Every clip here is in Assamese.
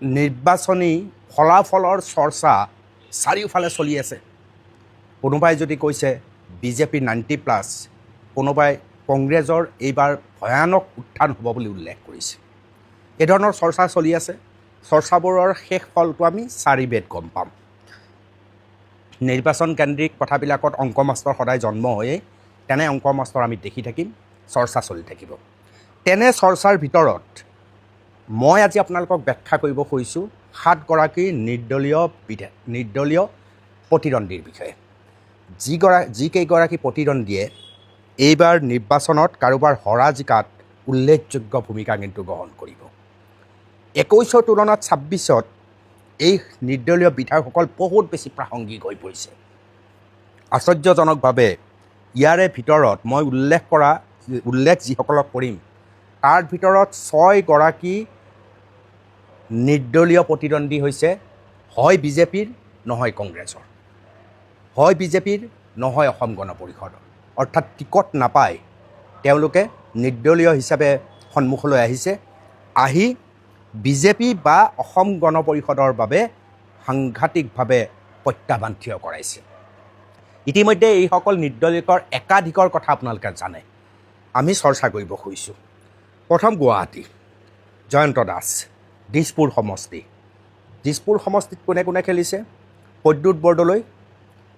নিৰ্বাচনী ফলাফলৰ চৰ্চা চাৰিওফালে চলি আছে। কোনোবাই যদি কৈছে বিজেপি 90+, কোনোবাই কংগ্ৰেছৰ এইবাৰ ভয়ানক উত্থান হ'ব বুলি উল্লেখ কৰিছে। এই ধৰণৰ চৰ্চা চলি আছে। চৰ্চাবোৰৰ শেষ ফলটো আমি 4 বেদ গম পাম। নিৰ্বাচন কেন্দ্ৰিক কথাবিলাকত অংক মাষ্টৰ সদায় জন্ম হৈয়ে তেনে অংক মাষ্টৰ আমি দেখি থাকিম, চৰ্চা চলি থাকিব। তেনে চৰ্চাৰ ভিতৰত মই আজি আপোনালোকক ব্যাখ্যা কৰিব খুজিছোঁ 7 গৰাকী নিৰ্দলীয় প্ৰতিদ্বন্দ্বীৰ বিষয়ে। যিকেইগৰাকী প্ৰতিদ্বন্দ্বীয়ে এইবাৰ নিৰ্বাচনত কাৰোবাৰ হৰা জিকাত উল্লেখযোগ্য ভূমিকা কিন্তু গ্ৰহণ কৰিব। 21ৰ তুলনাত 26ত এই নিৰ্দলীয় বিধায়কসকল বহুত বেছি প্ৰাসংগিক হৈ পৰিছে। আশ্চৰ্যজনকভাৱে ইয়াৰে ভিতৰত মই উল্লেখ যিসকলক কৰিম তাৰ ভিতৰত 6 গৰাকী নিৰ্দলীয় প্ৰতিদ্বন্দ্বী হৈছে হয় বিজেপিৰ, নহয় কংগ্ৰেছৰ, হয় বিজেপিৰ, নহয় অসম গণ পৰিষদৰ। অৰ্থাৎ টিকট নাপায় তেওঁলোকে নিৰ্দলীয় হিচাপে সন্মুখলৈ আহিছে, আহি বিজেপি বা অসম গণ পৰিষদৰ বাবে সাংঘাতিকভাৱে প্ৰত্যাহ্বান থিয় কৰাইছে। ইতিমধ্যে এইসকল নিৰ্দলীয়ৰ একাধিকৰ কথা আপোনালোকে জানে। আমি চৰ্চা কৰিব খুজিছোঁ। প্ৰথম গুৱাহাটী, জয়ন্ত দাস, দিছপুৰ সমষ্টিত কোনে কোনে খেলিছে? প্ৰদ্যুৎ বৰদলৈ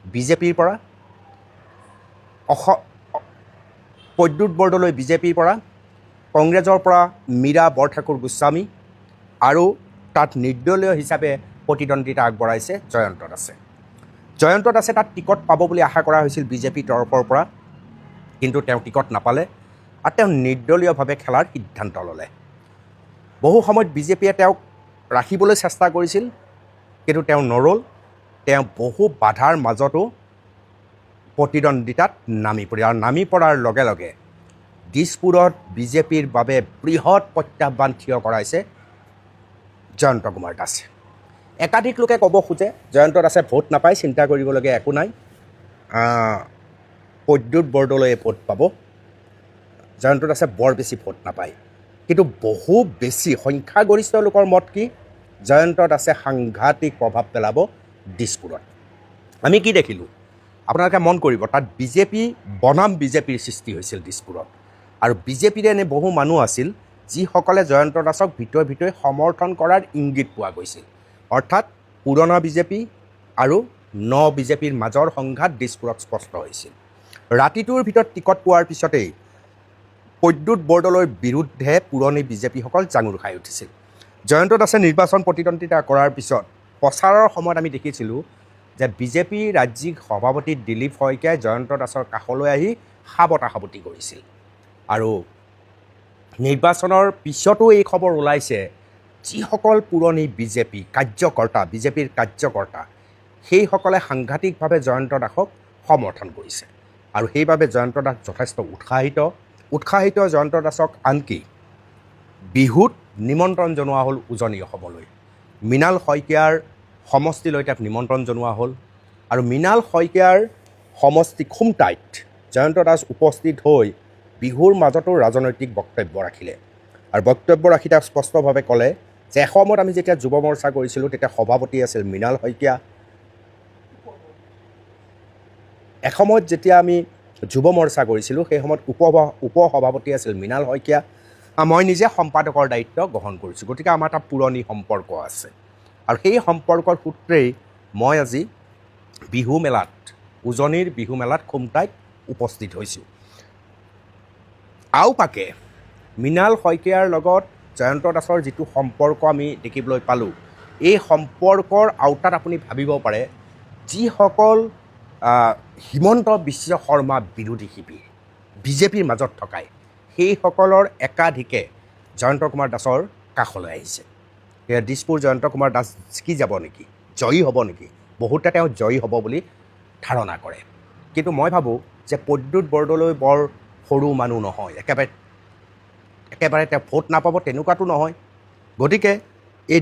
বিজেপিৰ পৰা, কংগ্ৰেছৰ পৰা মীৰা বৰঠাকুৰ গোস্বামী, আৰু তাত নিৰ্দলীয় হিচাপে প্ৰতিদ্বন্দ্বিতা আগবঢ়াইছে জয়ন্ত দাসে। জয়ন্ত দাসে তাত টিকট পাব বুলি আশা কৰা হৈছিল বিজেপিৰ তৰফৰ পৰা, কিন্তু তেওঁ টিকট নাপালে আৰু তেওঁ নিৰ্দলীয়ভাৱে খেলাৰ সিদ্ধান্ত ল'লে। বহু সময়ত বিজেপিয়ে তেওঁক ৰাখিবলৈ চেষ্টা কৰিছিল, কিন্তু তেওঁ নৰ'ল। তেওঁ বহু বাধাৰ মাজতো প্ৰতিদ্বন্দ্বিতাত নামি পৰিল, আৰু নামি পৰাৰ লগে লগে দিছপুৰত বিজেপিৰ বাবে বৃহৎ প্ৰত্যাহ্বান থিয় কৰাইছে জয়ন্ত কুমাৰ দাসে। একাধিক লোকে ক'ব খোজে জয়ন্ত দাসে ভোট নাপায়, চিন্তা কৰিবলগীয়া একো নাই, প্ৰদ্যুৎ বৰদলৈয়ে ভোট পাব, জয়ন্ত দাসে বৰ বেছি ভোট নাপায়। কিন্তু বহু বেছি সংখ্যাগৰিষ্ঠ লোকৰ মত কি? জয়ন্ত দাসে সাংঘাতিক প্ৰভাৱ পেলাব দিছপুৰত। আমি কি দেখিলোঁ আপোনালোকে মন কৰিব, তাত বিজেপি বনাম বিজেপিৰ সৃষ্টি হৈছিল দিছপুৰত, আৰু বিজেপিৰে এনে বহু মানুহ আছিল যিসকলে জয়ন্ত দাসক ভিতৰে সমৰ্থন কৰাৰ ইংগিত পোৱা গৈছিল। অৰ্থাৎ পুৰণা বিজেপি আৰু বিজেপিৰ মাজৰ সংঘাত দিছপুৰত স্পষ্ট হৈছিল। ৰাতিটোৰ ভিতৰত টিকট পোৱাৰ পিছতেই প্ৰদ্যুৎ বৰদলৈৰ বিৰুদ্ধে পুৰণি বিজেপিসকল জাঙুৰ খাই উঠিছিল। জয়ন্ত দাসে নিৰ্বাচন প্ৰতিদ্বন্দ্বিতা কৰাৰ পিছত প্ৰচাৰৰ সময়ত আমি দেখিছিলোঁ যে বিজেপি ৰাজ্যিক সভাপতি দিলীপ শইকীয়াই জয়ন্ত দাসৰ কাষলৈ আহি সাবটি কৰিছিল। আৰু নিৰ্বাচনৰ পিছতো এই খবৰ ওলাইছে যিসকল পুৰণি বিজেপিৰ কাৰ্যকৰ্তা সেইসকলে সাংঘাতিকভাৱে জয়ন্ত দাসক সমৰ্থন কৰিছে, আৰু সেইবাবে জয়ন্ত দাস যথেষ্ট উৎসাহিত জয়ন্ত দাসক আনকি বিহুত নিমন্ত্ৰণ জনোৱা হ'ল উজনি অসমলৈ। মৃণাল শইকীয়াৰ সমষ্টিলৈ তেওঁক নিমন্ত্ৰণ জনোৱা হ'ল, আৰু মৃণাল শইকীয়াৰ সমষ্টি খুমটাইত জয়ন্ত দাস উপস্থিত হৈ বিহুৰ মাজতো ৰাজনৈতিক বক্তব্য ৰাখিলে, আৰু বক্তব্য ৰাখি তেওঁ স্পষ্টভাৱে ক'লে যে এসময়ত আমি যেতিয়া যুৱ মৰ্চা কৰিছিলোঁ তেতিয়া সভাপতি আছিল মৃণাল শইকীয়া, এসময়ত যেতিয়া আমি যুৱ মৰ্চা কৰিছিলোঁ সেই সময়ত উপসভাপতি আছিল মৃণাল শইকীয়া, মই নিজে সম্পাদকৰ দায়িত্ব গ্ৰহণ কৰিছোঁ। গতিকে আমাৰ এটা পুৰণি সম্পৰ্ক আছে, আৰু সেই সম্পৰ্কৰ সূত্ৰেই মই আজি উজনিৰ বিহু মেলাত খুমটাইত উপস্থিত হৈছোঁ। আওপাকে মৃণাল শইকীয়াৰ লগত জয়ন্ত দাসৰ যিটো সম্পৰ্ক আমি দেখিবলৈ পালোঁ, এই সম্পৰ্কৰ আওতাত আপুনি ভাবিব পাৰে যিসকল হিমন্ত বিশ্ব শৰ্মা বিৰোধী শিবিৰ বিজেপিৰ মাজত থকাই সেইসকলৰ একাধিকে জয়ন্ত কুমাৰ দাসৰ কাষলৈ আহিছে। সেয়া দিছপুৰ জয়ন্ত কুমাৰ দাস জিকি যাব নেকি, জয়ী হ'ব নেকি? বহুতে তেওঁ জয়ী হ'ব বুলি ধাৰণা কৰে, কিন্তু মই ভাবোঁ যে প্ৰদ্যুৎ বৰদলৈ বৰ সৰু মানুহ নহয়, একেবাৰে তেওঁ ভোট নাপাব তেনেকুৱাটো নহয়। গতিকে এই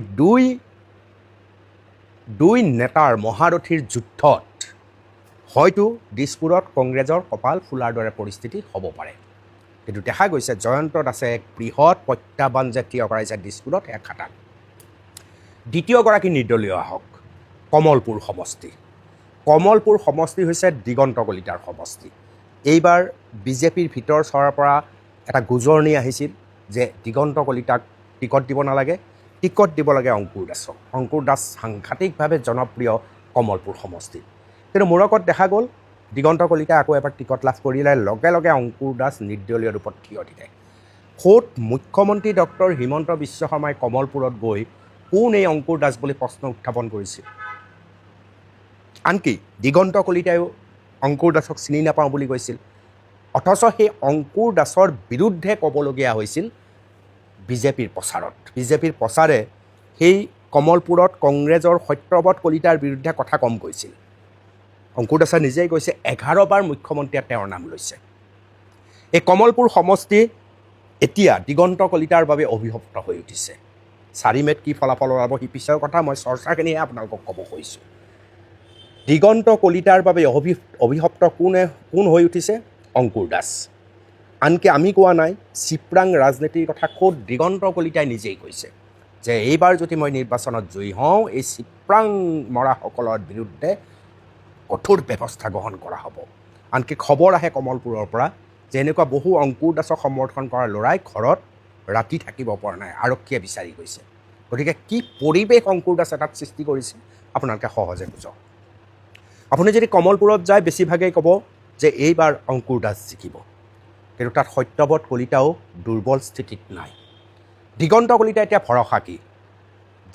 দুই নেতাৰ মহাৰথীৰ যুদ্ধত হয়তো দিছপুৰত কংগ্ৰেছৰ কপাল ফুলাৰ দৰে পৰিস্থিতি হ'ব পাৰে, কিন্তু দেখা গৈছে জয়ন্ত দাসে এক বৃহৎ প্ৰত্যাহ্বান যে থিয় কৰাইছে দিছপুৰত এক খাটাং। দ্বিতীয়গৰাকী নিৰ্দলীয় আহক কমলপুৰ সমষ্টি। কমলপুৰ সমষ্টি হৈছে দিগন্ত কলিতাৰ সমষ্টি। এইবাৰ বিজেপিৰ ভিতৰ চৰাৰ পৰা এটা গুজৰণি আহিছিল যে দিগন্ত কলিতাক টিকট দিব নালাগে, টিকট দিব লাগে অংকুৰ দাসক। অংকুৰ দাস সাংঘাতিকভাৱে জনপ্ৰিয় কমলপুৰ সমষ্টিত। কিন্তু মোৰ আগত দেখা গ'ল দিগন্ত কলিতাই আকৌ এবাৰ টিকট লাভ কৰিলে, লগে লগে অংকুৰ দাস নিৰ্দলীয় ৰূপত থিয় দিলে। খোদ মুখ্যমন্ত্ৰী ডক্টৰ হিমন্ত বিশ্ব শৰ্মাই কমলপুৰত গৈ কোন এই অংকুৰ দাস বুলি প্ৰশ্ন উত্থাপন কৰিছিল। আনকি দিগন্ত কলিতায়ো অংকুৰ দাসক চিনি নাপাওঁ বুলি কৈছিল। অথচ সেই অংকুৰ দাসৰ বিৰুদ্ধে ক'বলগীয়া হৈছিল বিজেপিৰ প্ৰচাৰত। বিজেপিৰ প্ৰচাৰে সেই কমলপুৰত কংগ্ৰেছৰ সত্যব্ৰত কলিতাৰ বিৰুদ্ধে কথা কম কৈছিল। অংকুৰ দাসে নিজেই কৈছে 11 বাৰ মুখ্যমন্ত্ৰীয়ে তেওঁৰ নাম লৈছে। এই কমলপুৰ সমষ্টি এতিয়া দিগন্ত কলিতাৰ বাবে অভিশপ্ত হৈ উঠিছে। 4 মে'ত কি ফলাফল ওলাব সেই পিছৰ কথা মই চৰ্চাখিনিহে আপোনালোকক ক'ব কৈছোঁ। দিগন্ত কলিতাৰ বাবে অভিশপ্ত কোন হৈ উঠিছে? অংকুৰ দাস। আনকি আমি কোৱা নাই, চিপৰাং ৰাজনীতিৰ কথা খোদ দিগন্ত কলিতাই নিজেই কৈছে যে এইবাৰ যদি মই নিৰ্বাচনত জয়ী হওঁ, এই চিপৰাং মৰাসকলৰ বিৰুদ্ধে কঠোৰ ব্যৱস্থা গ্ৰহণ কৰা হ'ব। আনকি খবৰ আহে কমলপুৰৰ পৰা যে এনেকুৱা বহু অংকুৰ দাসক সমৰ্থন কৰা ল'ৰাই ঘৰত ৰাতি থাকিব পৰা নাই, আৰক্ষীয়ে বিচাৰি গৈছে। গতিকে কি পৰিৱেশ অংকুৰ দাসে তাত সৃষ্টি কৰিছে আপোনালোকে সহজে বুজক। আপুনি যদি কমলপুৰত যায় বেছিভাগেই ক'ব যে এইবাৰ অংকুৰ দাস জিকিব। কিন্তু তাত সত্যব্ৰত কলিতাও দুৰ্বল স্থিতিত নাই। দিগন্ত কলিতা এতিয়া ভৰসা কি?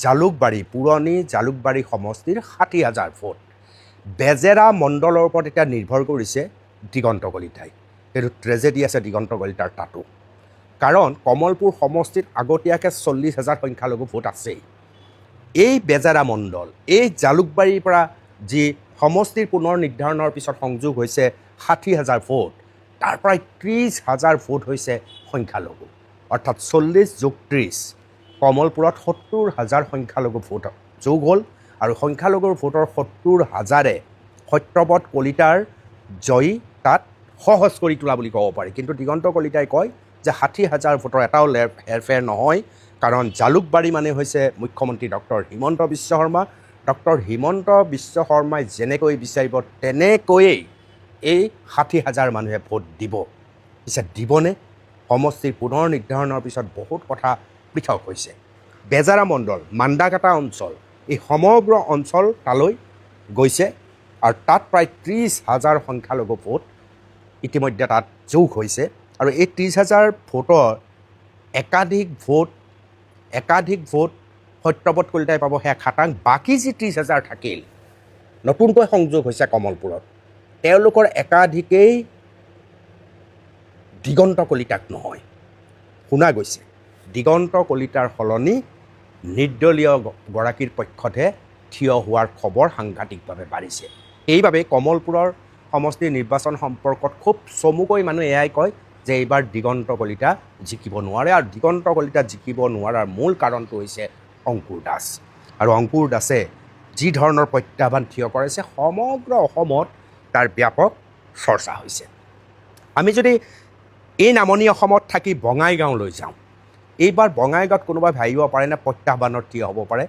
জালুকবাৰী, পুৰণি জালুকবাৰী সমষ্টিৰ 60,000 ভোট বেজেৰা মণ্ডলৰ ওপৰত এতিয়া নিৰ্ভৰ কৰিছে দিগন্ত কলিতাই। কিন্তু ট্ৰেজেডি আছে দিগন্ত কলিতাৰ তাতো। কাৰণ কমলপুৰ সমষ্টিত আগতীয়াকৈ 40,000 সংখ্যালঘু ভোট আছেই। এই বেজেৰা মণ্ডল, এই জালুকবাৰীৰ পৰা যি সমষ্টিৰ পুনৰ নিৰ্ধাৰণৰ পিছত সংযোগ হৈছে 60,000 ভোট, তাৰ পৰাই 30,000 ভোট হৈছে সংখ্যালঘু। অৰ্থাৎ 40+30 কমলপুৰত 70,000 সংখ্যালঘু ভোট যোগ হ'ল। আৰু সংখ্যালঘুৰ ভোটৰ 70,000-এ সত্যব্ৰত কলিতাৰ জয়ী তাত সহজ কৰি তোলা বুলি ক'ব পাৰি। কিন্তু দিগন্ত কলিতাই কয় যে 60,000 ভোটৰ এটাও হেৰফেৰ নহয়, কাৰণ জালুকবাৰী মানে হৈছে মুখ্যমন্ত্ৰী ডক্টৰ হিমন্ত বিশ্ব শৰ্মা। ডক্টৰ হিমন্ত বিশ্ব শৰ্মাই যেনেকৈ বিচাৰিব তেনেকৈয়ে এই 60,000 মানুহে ভোট দিব। পিছে দিবনে? সমষ্টিৰ পুনৰ নিৰ্ধাৰণৰ পিছত বহুত কথা পৃথক হৈছে। বেজাৰা মণ্ডল, মাণ্ডাকাটা অঞ্চল, এই সমগ্ৰ অঞ্চল তালৈ গৈছে আৰু তাত প্ৰায় 30,000 সংখ্যালঘু ভোট ইতিমধ্যে তাত যোগ হৈছে। আৰু এই 30,000 ভোটৰ একাধিক ভোট সত্যব্ৰত কলিতাই পাব, সেয়া খাটাং। বাকী যি 30,000 থাকিল নতুনকৈ সংযোগ হৈছে কমলপুৰত, তেওঁলোকৰ একাধিকেই দিগন্ত কলিতাক নহয়। শুনা গৈছে দিগন্ত কলিতাৰ সলনি নিৰ্দলীয় গৰাকীৰ পক্ষতহে থিয় হোৱাৰ খবৰ সাংঘাতিকভাৱে বাঢ়িছে। সেইবাবে কমলপুৰৰ সমষ্টিৰ নিৰ্বাচন সম্পৰ্কত খুব চমুকৈ মানুহে এয়াই কয় যে এইবাৰ দিগন্ত কলিতা জিকিব নোৱাৰে। আৰু দিগন্ত কলিতা জিকিব নোৱাৰাৰ মূল কাৰণটো হৈছে অংকুৰ দাস। আৰু অংকুৰ দাসে যি ধৰণৰ প্ৰত্যাহ্বান থিয় কৰাইছে সমগ্ৰ অসমত তাৰ ব্যাপক চৰ্চা হৈছে। আমি যদি এই নামনি অসমত থাকি বঙাইগাঁওলৈ যাওঁ, এইবাৰ বঙাইগাঁৱত কোনোবাই ভাবিব পাৰেনে প্ৰত্যাহ্বানত থিয় হ'ব পাৰে?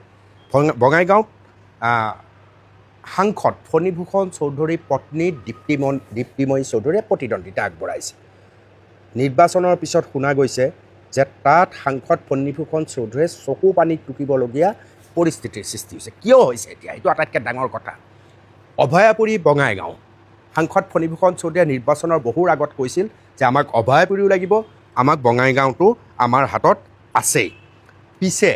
বঙাইগাঁৱত সাংসদ ফণীভূষণ চৌধুৰীৰ পত্নী দীপ্তিময়ী চৌধুৰীয়ে প্ৰতিদ্বন্দ্বিতা আগবঢ়াইছে। নিৰ্বাচনৰ পিছত শুনা গৈছে যে তাত সাংসদ ফণীভূষণ চৌধুৰীয়ে চকু পানী টুকিবলগীয়া পৰিস্থিতিৰ সৃষ্টি হৈছে। কিয় হৈছে এতিয়া? এইটো আটাইতকৈ ডাঙৰ কথা। অভয়াপুৰী বঙাইগাঁও, সাংসদ ফণীভূষণ চৌধুৰীয়ে নিৰ্বাচনৰ বহুৰ আগত কৈছিল যে আমাক অভয়াপুৰীও লাগিব, আমাক বঙাইগাঁওটো আমাৰ হাতত আছেই। পিছে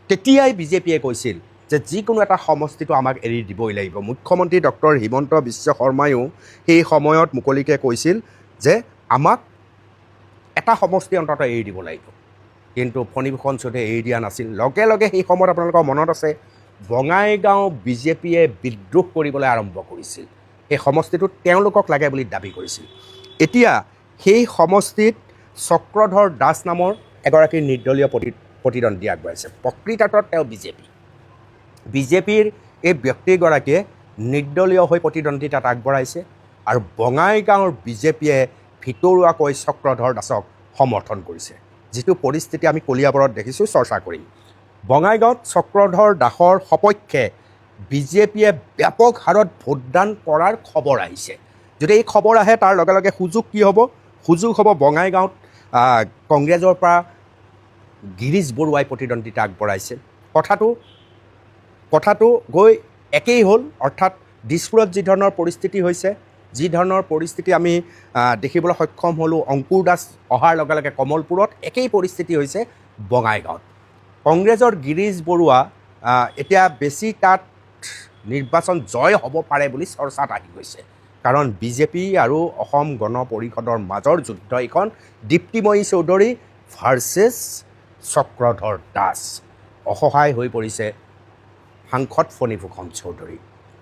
তেতিয়াই বিজেপিয়ে কৈছিল যে যিকোনো এটা সমষ্টিটো আমাক এৰি দিবই লাগিব। মুখ্যমন্ত্ৰী ডক্টৰ হিমন্ত বিশ্ব শৰ্মায়ো সেই সময়ত মুকলিকৈ কৈছিল যে আমাক এটা সমষ্টি অন্ততঃ এৰি দিব লাগিব। কিন্তু ফণীভূষণ চৌধুৰীয়ে এৰি দিয়া নাছিল। লগে লগে সেই সময়ত আপোনালোকৰ মনত আছে বঙাইগাঁও বিজেপিয়ে বিদ্ৰোহ কৰিবলৈ আৰম্ভ কৰিছিল। সেই সমষ্টিটোত তেওঁলোকক লাগে বুলি দাবী কৰিছিল। এতিয়া সেই সমষ্টিত চক্ৰধৰ দাস নামৰ এগৰাকী নিৰ্দলীয় প্ৰতিদ্বন্দ্বী আগবঢ়াইছে। প্ৰকৃতাৰ্থত তেওঁ বিজেপিৰ এই ব্যক্তিগৰাকীয়ে নিৰ্দলীয় হৈ প্ৰতিদ্বন্দ্বিতাত আগবঢ়াইছে। আৰু বঙাইগাঁৱৰ বিজেপিয়ে ভিতৰুৱাকৈ চক্ৰধৰ দাসক সমৰ্থন কৰিছে। যিটো পৰিস্থিতি আমি কলিয়াবৰত দেখিছোঁ, চৰ্চা কৰিম। বঙাইগাঁৱত চক্ৰধৰ দাসৰ সপক্ষে বিজেপিয়ে ব্যাপক হাৰত ভোটদান কৰাৰ খবৰ আহিছে। যদি এই খবৰ আহে তাৰ লগে লগে সুযোগ কি হ'ব? সুযোগ হ'ব বঙাইগাঁৱত কংগ্ৰেছৰ পৰা গিৰীশ বৰুৱাই প্ৰতিদ্বন্দ্বিতা আগবঢ়াইছে। কথাটো গৈ একেই হ'ল, অৰ্থাৎ দিছপুৰত যি ধৰণৰ পৰিস্থিতি হৈছে, যি ধৰণৰ পৰিস্থিতি আমি দেখিবলৈ সক্ষম হ'লোঁ অংকুৰ দাস অহাৰ লগে লগে কমলপুৰত, একেই পৰিস্থিতি হৈছে বঙাইগাঁৱত। কংগ্ৰেছৰ গিৰীশ বৰুৱা এতিয়া বেছি তাত নিৰ্বাচন জয় হ'ব পাৰে বুলি চৰ্চাত আহি গৈছে। কাৰণ বিজেপি আৰু অসম গণ পৰিষদৰ মাজৰ যুদ্ধ এইখন দীপ্তিময়ী চৌধুৰী ভাৰ্চেছ চক্ৰধৰ দাস। অসহায় হৈ পৰিছে সাংসদ ফণীভূষণ চৌধুৰী।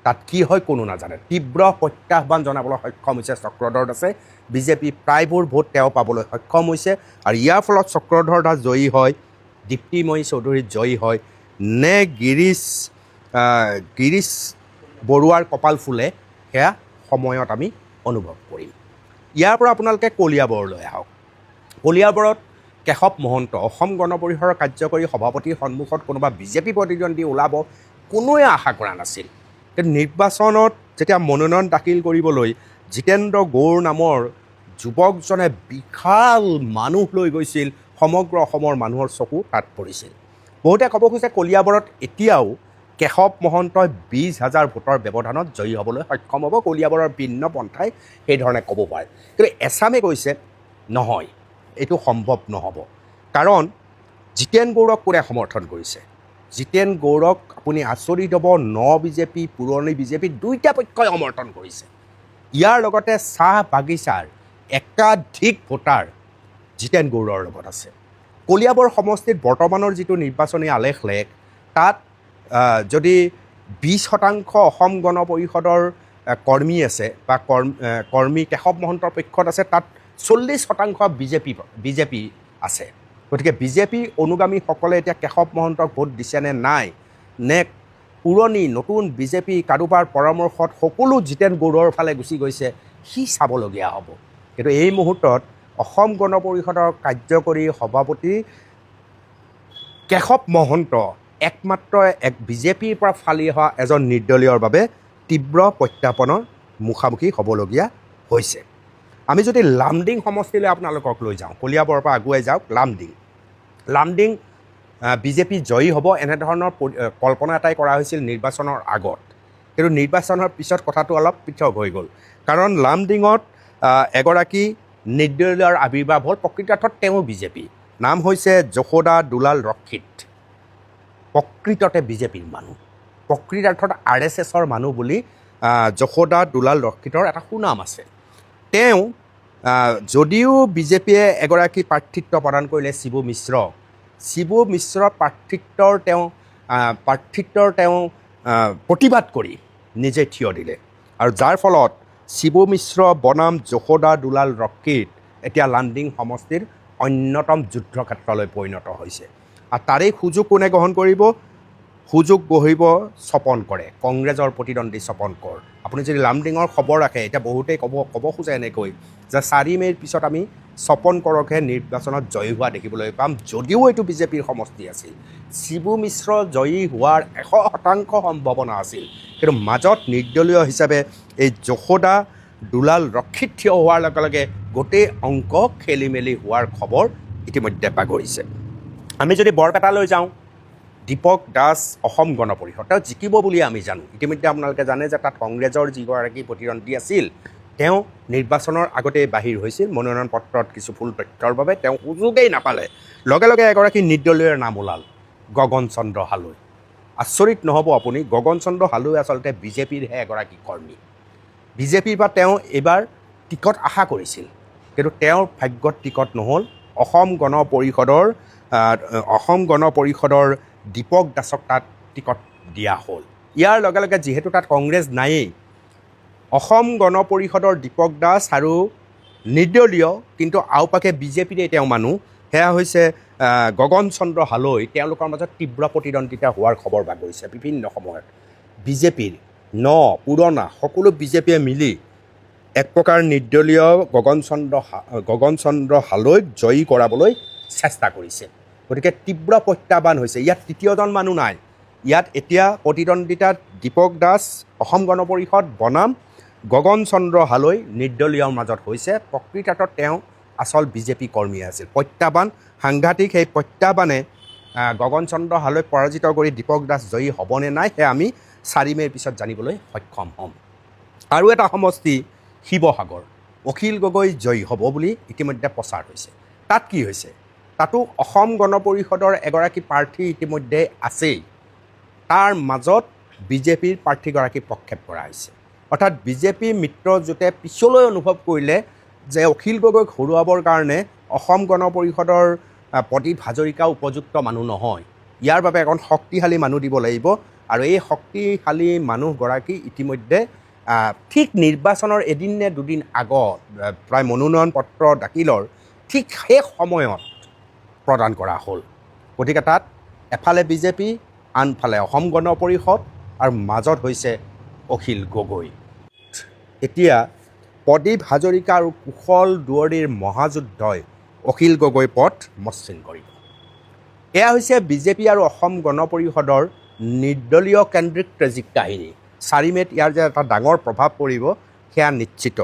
তাত কি হয় কোনো নাজানে। তীব্ৰ প্ৰত্যাহ্বান জনাবলৈ সক্ষম হৈছে চক্ৰধৰ দাসে। বিজেপি প্ৰায়বোৰ ভোট তেওঁ পাবলৈ সক্ষম হৈছে আৰু ইয়াৰ ফলত চক্ৰধৰ দাস জয়ী হয়, দীপ্তিময়ী চৌধুৰী জয়ী হয় নে গিৰীশ বৰুৱাৰ কপাল ফুলে, সেয়া সময়ত আমি অনুভৱ কৰিম। ইয়াৰ পৰা আপোনালোকে কলিয়াবৰলৈ আহক। কলিয়াবৰত কেশৱ মহন্ত অসম গণ পৰিষদৰ কাৰ্যকৰী সভাপতিৰ সন্মুখত কোনোবা বিজেপি প্ৰতিদ্বন্দ্বী ওলাব কোনোৱে আশা কৰা নাছিল। কিন্তু নিৰ্বাচনত যেতিয়া মনোনয়ন দাখিল কৰিবলৈ জিতেন্দ্ৰ গৌৰ নামৰ যুৱকজনে বিশাল মানুহ লৈ গৈছিল, সমগ্ৰ অসমৰ মানুহৰ চকু তাত পৰিছিল। বহুতে ক'ব খোজে কলিয়াবৰত এতিয়াও কেশৱ মহন্তই 20,000 ভোটৰ ব্যৱধানত জয়ী হ'বলৈ সক্ষম হ'ব। কলিয়াবৰৰ ভিন্ন পন্থাই সেইধৰণে ক'ব পাৰে। কিন্তু এছামে কৈছে নহয়, এইটো সম্ভৱ নহ'ব। কাৰণ জিতেন গৌৰক কোনে সমৰ্থন কৰিছে? জিতেন গৌৰক আপুনি আচৰিত হ'ব, বিজেপি পুৰণি বিজেপি দুয়োটা পক্ষই সমৰ্থন কৰিছে। ইয়াৰ লগতে চাহ বাগিচাৰ একাধিক ভোটাৰ জিতেন গৌৰৰ লগত আছে। কলিয়াবৰ সমষ্টিত বৰ্তমানৰ যিটো নিৰ্বাচনী আলেখ তাত যদি 20% অসম গণ পৰিষদৰ কৰ্মী আছে বা কৰ্মী কেশৱ মহন্তৰ পক্ষত আছে, তাত 40% বিজেপি আছে। গতিকে বিজেপি অনুগামীসকলে এতিয়া কেশৱ মহন্তক ভোট দিছে নে নাই, নে পুৰণি নতুন বিজেপি কাৰোবাৰ পৰামৰ্শত সকলো জিতেন গৌৰৰ ফালে গুচি গৈছে, সি চাবলগীয়া হ'ব। কিন্তু এই মুহূৰ্তত অসম গণ পৰিষদৰ কাৰ্যকৰী সভাপতি কেশৱ মহন্ত একমাত্ৰ বিজেপিৰ পৰা ফালি অহা এজন নিৰ্দলীয়ৰ বাবে তীব্ৰ প্ৰত্যাহ্বানৰ মুখামুখি হ'বলগীয়া হৈছে। আমি যদি লামডিং সমষ্টিলৈ আপোনালোকক লৈ যাওঁ, কলিয়াবৰৰ পৰা আগুৱাই যাওক লামডিং বিজেপি জয়ী হ'ব এনেধৰণৰ কল্পনা এটাই কৰা হৈছিল নিৰ্বাচনৰ আগত। কিন্তু নিৰ্বাচনৰ পিছত কথাটো অলপ পৃথক হৈ গ'ল। কাৰণ লামডিঙত এগৰাকী নিৰ্দলীয়ৰ আৱিৰ্ভাৱ হ'ল। প্ৰকৃতাৰ্থত তেওঁ বিজেপি, নাম হৈছে যশোদা দুলাল ৰক্ষিত। প্ৰকৃততে বিজেপিৰ মানুহ, প্ৰকৃতাৰ্থত RSSৰ মানুহ বুলি যশোদা দুলাল ৰক্ষিতৰ এটা সুনাম আছে। তেওঁ যদিও বিজেপিয়ে এগৰাকী প্ৰাৰ্থিত্ব প্ৰদান কৰিলে শিবু মিশ্ৰৰ প্ৰাৰ্থিত্বৰ তেওঁ প্ৰতিবাদ কৰি নিজে থিয় দিলে আৰু যাৰ ফলত শিবু মিশ্ৰ বনাম যশোদা দুলাল ৰক্ষিত এতিয়া লামডিং সমষ্টিৰ অন্যতম যুদ্ধক্ষেত্ৰলৈ পৰিণত হৈছে। আৰু তাৰেই সুযোগ কোনে গ্ৰহণ কৰিব? সুযোগ গঢ়িব স্বপন কৰে, কংগ্ৰেছৰ প্ৰতিদ্বন্দ্বী স্বপন কৰ। আপুনি যদি লামডিঙৰ খবৰ ৰাখে, এতিয়া বহুতেই ক'ব খোজে এনেকৈ যে 4 মে'ৰ পিছত আমি স্বপন কৰকহে নিৰ্বাচনত জয়ী হোৱা দেখিবলৈ পাম। যদিও এইটো বিজেপিৰ সমষ্টি আছিল, শিবু মিশ্ৰ জয়ী হোৱাৰ 100% সম্ভাৱনা আছিল। কিন্তু মাজত নিৰ্দলীয় হিচাপে এই যশোদা দুলাল ৰক্ষিত থিয় হোৱাৰ লগে লগে গোটেই অংক খেলি মেলি হোৱাৰ খবৰ ইতিমধ্যে বাগৰিছে। আমি যদি বৰপেটালৈ যাওঁ, দীপক দাস অসম গণ পৰিষদ, তেওঁ জিকিব বুলি আমি জানো। ইতিমধ্যে আপোনালোকে জানে যে তাত কংগ্ৰেছৰ যিগৰাকী প্ৰতিদ্বন্দ্বী আছিল, তেওঁ নিৰ্বাচনৰ আগতেই বাহিৰ হৈছিল। মনোনয়ন পত্ৰত কিছু ভুল তথ্যৰ বাবে তেওঁ সুযোগেই নাপালে। লগে লগে এগৰাকী নিৰ্দলীয়ৰ নাম ওলাল, গগন চন্দ্ৰ হালৈ। আচৰিত নহ'ব আপুনি, গগন চন্দ্ৰ হালৈ আচলতে বিজেপিৰহে এগৰাকী কৰ্মী। বিজেপিৰ পৰা তেওঁ এইবাৰ টিকট আশা কৰিছিল, কিন্তু তেওঁৰ ভাগ্যত টিকট নহ'ল। অসম গণ পৰিষদৰ দীপক দাসক তাত টিকট দিয়া হ'ল। ইয়াৰ লগে লগে যিহেতু তাত কংগ্ৰেছ নায়েই, অসম গণ পৰিষদৰ দীপক দাস আৰু নিৰ্দলীয় কিন্তু আওপাকে বিজেপিৰে তেওঁ মানুহ, সেয়া হৈছে গগন চন্দ্ৰ হালৈ। তেওঁলোকৰ মাজত তীব্ৰ প্ৰতিদ্বন্দ্বিতা হোৱাৰ খবৰ বাগৰিছে বিভিন্ন সময়ত। বিজেপিৰ পুৰণা সকলো বিজেপিয়ে মিলি এক প্ৰকাৰ নিৰ্দলীয় গগন চন্দ্ৰ হালৈক জয়ী কৰাবলৈ চেষ্টা কৰিছে। গতিকে তীব্ৰ প্ৰত্যাহ্বান হৈছে ইয়াত তৃতীয়জন মানুহ নাই ইয়াত এতিয়া প্ৰতিদ্বন্দ্বিতাত দীপক দাস অসম গণ পৰিষদ বনাম গগন চন্দ্ৰ হালৈ নিৰ্দলীয়ৰ মাজত হৈছে প্ৰকৃতাৰ্থত তেওঁ আচল বিজেপি কৰ্মী আছিল প্ৰত্যাহ্বান সাংঘাতিক সেই প্ৰত্যাহ্বানে গগন চন্দ্ৰ হালৈ পৰাজিত কৰি দীপক দাস জয়ী হ'বনে নাই সেয়া আমি 4 মে'ৰ পিছত জানিবলৈ সক্ষম হ'ম আৰু এটা সমষ্টি শিৱসাগৰ অখিল গগৈ জয়ী হ'ব বুলি ইতিমধ্যে প্ৰচাৰ হৈছে তাত কি হৈছে তাতো অসম গণ পৰিষদৰ এগৰাকী প্ৰাৰ্থী ইতিমধ্যে আছেই তাৰ মাজত বিজেপিৰ প্ৰাৰ্থীগৰাকী প্ৰক্ষেপ কৰা হৈছে অৰ্থাৎ বিজেপি মিত্ৰজোঁটে পিছলৈ অনুভৱ কৰিলে যে অখিল গগৈক হৰুৱাবৰ কাৰণে অসম গণ পৰিষদৰ প্ৰদীপ হাজৰিকা উপযুক্ত মানুহ নহয় ইয়াৰ বাবে এখন শক্তিশালী মানুহ দিব লাগিব আৰু এই শক্তিশালী মানুহগৰাকী ইতিমধ্যে ঠিক নিৰ্বাচনৰ এদিন নে দুদিন আগত প্ৰায় মনোনয়ন পত্ৰ দাখিলৰ ঠিক সেই সময়ত প্ৰদান কৰা হ'ল গতিকে তাত এফালে বিজেপি আনফালে অসম গণ পৰিষদ আৰু মাজত হৈছে অখিল গগৈ এতিয়া প্ৰদীপ হাজৰিকা আৰু কুশল দুৱৰীৰ মহাযুদ্ধই অখিল গগৈ পথ মসৃণ কৰিব এয়া হৈছে বিজেপি আৰু অসম গণ পৰিষদৰ নিৰ্দলীয় কেন্দ্ৰিক ট্ৰেজিক কাহিনী 4 মে'ত ইয়াৰ যে এটা ডাঙৰ প্ৰভাৱ পৰিব সেয়া নিশ্চিত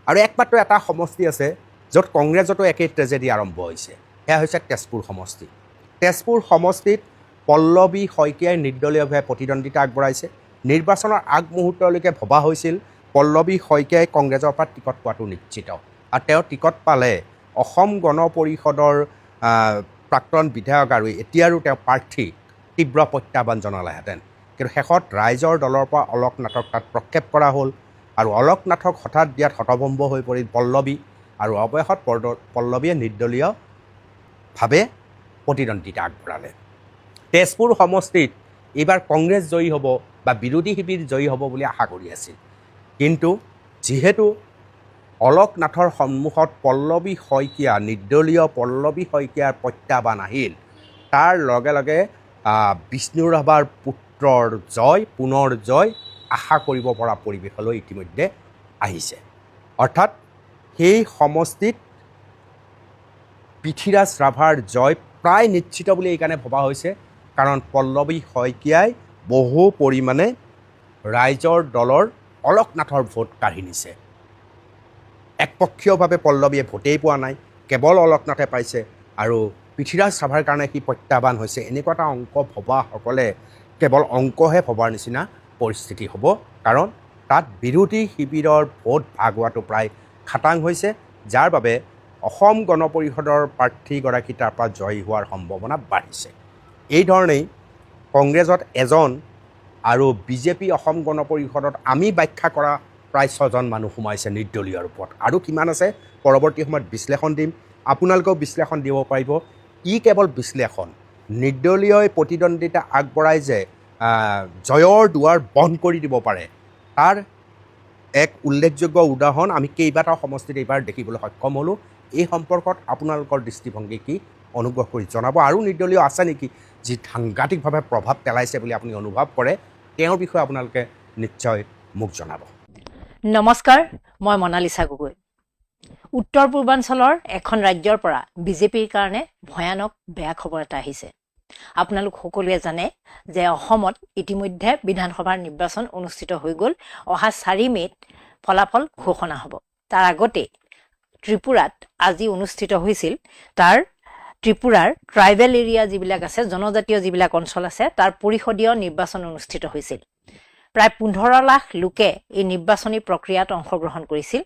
আৰু একমাত্ৰ এটা সমষ্টি আছে য'ত কংগ্ৰেছতো একেই ট্ৰেজেডি আৰম্ভ হৈছে সেয়া হৈছে তেজপুৰ সমষ্টি তেজপুৰ সমষ্টিত পল্লৱী শইকীয়াই নিৰ্দলীয়ভাৱে প্ৰতিদ্বন্দ্বিতা আগবঢ়াইছে নিৰ্বাচনৰ আগমুহূৰ্তলৈকে ভবা হৈছিল পল্লৱী শইকীয়াই কংগ্ৰেছৰ পৰা টিকট পোৱাটো নিশ্চিত আৰু তেওঁ টিকট পালে অসম গণ পৰিষদৰ প্ৰাক্তন বিধায়ক আৰু এতিয়াৰো তেওঁ প্ৰাৰ্থী তীব্ৰ প্ৰত্যাহ্বান জনালেহেঁতেন কিন্তু শেষত ৰাইজৰ দলৰ পৰা অলক নাথক তাত প্ৰক্ষেপ কৰা হ'ল আৰু অলক নাথক হঠাৎ দিয়াত হতভম্ব হৈ পৰিল পল্লৱী আৰু অৱশেষত পল্লৱীয়ে নিৰ্দলীয়ভাৱে প্ৰতিদ্বন্দ্বিতা আগবঢ়ালে তেজপুৰ সমষ্টিত এইবাৰ কংগ্ৰেছ জয়ী হ'ব বা বিৰোধী শিবিৰ জয়ী হ'ব বুলি আশা কৰি আছিল কিন্তু যিহেতু অলক নাথৰ সন্মুখত পল্লৱী শইকীয়া নিৰ্দলীয় পল্লৱী শইকীয়াৰ প্ৰত্যাহ্বান আহিল তাৰ লগে লগে বিষ্ণু ৰাভাৰ পুত্ৰৰ জয় পুনৰ জয় আশা কৰিব পৰা পৰিৱেশলৈ ইতিমধ্যে আহিছে অৰ্থাৎ সেই সমষ্টিত পৃথ্বীৰাজ ৰাভাৰ জয় প্ৰায় নিশ্চিত বুলি এইকাৰণে ভবা হৈছে কাৰণ পল্লৱী শইকীয়াই বহু পৰিমাণে ৰাইজৰ দলৰ অলক নাথৰ ভোট কাঢ়ি নিছে একপক্ষীয়ভাৱে পল্লৱীয়ে ভোটেই পোৱা নাই কেৱল অলক নাথে পাইছে আৰু পৃথ্বীৰাজ ৰাভাৰ কাৰণে সি প্ৰত্যাহ্বান হৈছে এনেকুৱা এটা অংক ভবাসকলে কেৱল অংকহে ভবাৰ নিচিনা পৰিস্থিতি হ'ব কাৰণ তাত বিৰোধী শিবিৰৰ ভোট ভাগ হোৱাটো প্ৰায় খাটাং হৈছে যাৰ বাবে অসম গণ পৰিষদৰ প্ৰাৰ্থীগৰাকী তাৰ পৰা জয়ী হোৱাৰ সম্ভাৱনা বাঢ়িছে এইধৰণেই কংগ্ৰেছত এজন আৰু বিজেপি অসম গণ পৰিষদত আমি ব্যাখ্যা কৰা প্ৰায় 6জন মানুহ সোমাইছে নিৰ্দলীয় ৰূপত আৰু কিমান আছে পৰৱৰ্তী সময়ত বিশ্লেষণ দিম আপোনালোকেও বিশ্লেষণ দিব পাৰিব ই কেৱল বিশ্লেষণ নিৰ্দলীয় প্ৰতিদ্বন্দ্বিতা আগবঢ়াই যে জয়ৰ দুৱাৰ বন্ধ কৰি দিব পাৰে তাৰ এক উল্লেখযোগ্য উদাহৰণ আমি কেইবাটাও সমষ্টিত এইবাৰ দেখিবলৈ সক্ষম হ'লোঁ এই সম্পৰ্কত আপোনালোকৰ দৃষ্টিভংগী কি অনুগ্ৰহ কৰি জনাব আৰু নিৰ্দলীয় আছে নেকি যি সাংঘাতিকভাৱে প্ৰভাৱ পেলাইছে বুলি আপুনি অনুভৱ কৰে তেওঁৰ বিষয়ে আপোনালোকে নিশ্চয় মোক জনাব নমস্কাৰ মই মনালিছা গগৈ উত্তৰ পূৰ্বাঞ্চলৰ এখন ৰাজ্যৰ পৰা বিজেপিৰ কাৰণে ভয়ানক বেয়া খবৰ এটা আহিছে আপোনালোক সকলোৱে জানে যে অসমত ইতিমধ্যে বিধানসভাৰ নিৰ্বাচন অনুষ্ঠিত হৈ গ'ল অহা 4 মে'ত ফলাফল ঘোষণা হ'ব তাৰ আগতে ত্ৰিপুৰাত আজি অনুষ্ঠিত হৈছিল তাৰ ত্ৰিপুৰাৰ ট্ৰাইবেল এৰিয়া যিবিলাক আছে জনজাতীয় যিবিলাক অঞ্চল আছে তাৰ পৰিষদীয় নিৰ্বাচন অনুষ্ঠিত হৈছিল প্ৰায় 15 লাখ লোকে এই নিৰ্বাচনী প্ৰক্ৰিয়াত অংশগ্ৰহণ কৰিছিল